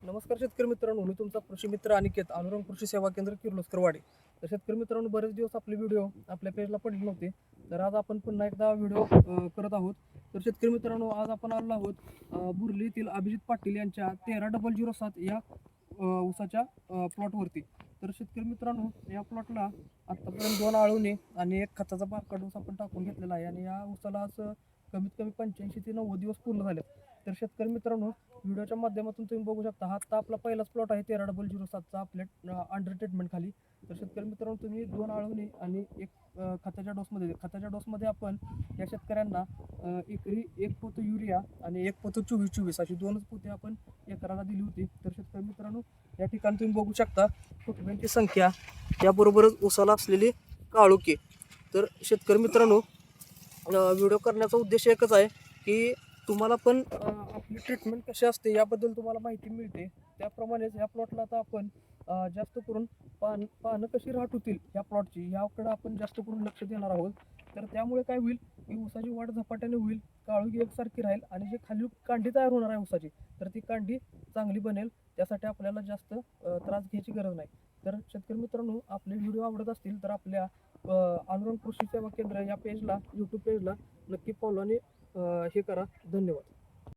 नमस्कार शेतकरी मित्रांनो, मी तुमचा कृषी मित्र अनिकेत, अनुरंग कृषी सेवा केंद्र किर्लोस्करवाडी. तर शेतकरी मित्रांनो, बरेच दिवस आपले व्हिडिओ आपल्या पेजला पडले नव्हते. तर आज आपण पुन्हा एकदा व्हिडिओ करत आहोत. तर शेतकरी मित्रांनो, आज आपण आलो आहोत बुर्ली येथील अभिजित पाटील यांच्या 13,007 या ऊसाच्या प्लॉटवरती. तर शेतकरी मित्रांनो, या प्लॉटला आत्तापर्यंत 2 आळवणी आणि 1 खताचा बारका डोस आपण टाकून घेतलेला आहे आणि या ऊसाला असं कमीत कमी 85 ते 90 दिवस पूर्ण झाले. तर शेतकरी मित्रांनो, व्हिडिओच्या माध्यमातून तुम्ही बघू शकता, हा आता आपला पहिलाच प्लॉट आहे 13,007चा आपल्या अंडर ट्रीटमेंट खाली. तर शेतकरी मित्रांनो, तुम्ही 2 आळवणी आणि 1 खताच्या डोसमध्ये आपण या शेतकऱ्यांना एकरी 1 पोतं युरिया आणि 1 पोतं 24-24 अशी 2च पोते आपण एकराला दिली होती. तर शेतकरी मित्रांनो, या ठिकाणी तुम्ही बघू शकता फुटव्यांची संख्या, त्याबरोबरच ऊसाला असलेली काळोखी. तर शेतकरी मित्रांनो, व्हिडिओ करण्याचा उद्देश एकच आहे की तुम्हाला पण आपली ट्रीटमेंट कशी असते याबद्दल तुम्हाला माहिती मिळते. त्याप्रमाणेच ह्या प्लॉटला आता आपण जास्त करून पानं कशी राहत होतील ह्या प्लॉटची, याकडं आपण जास्त करून लक्ष देणार आहोत. तर त्यामुळे काय होईल की ऊसाची वाढ झपाट्याने होईल, काळोखी एकसारखी राहील आणि जे खाली कांडी तयार होणार आहे ऊसाची, तर ती कांडी चांगली बनेल. त्यासाठी आपल्याला जास्त त्रास घ्यायची गरज नाही. तर शेतकरी मित्रांनो, आपले व्हिडिओ आवडत असतील तर आपल्या अनुरंग कृषी सेवा केंद्र या पेजला, यूट्यूब पेजला नक्की फॉलो आणि हे करा. धन्यवाद.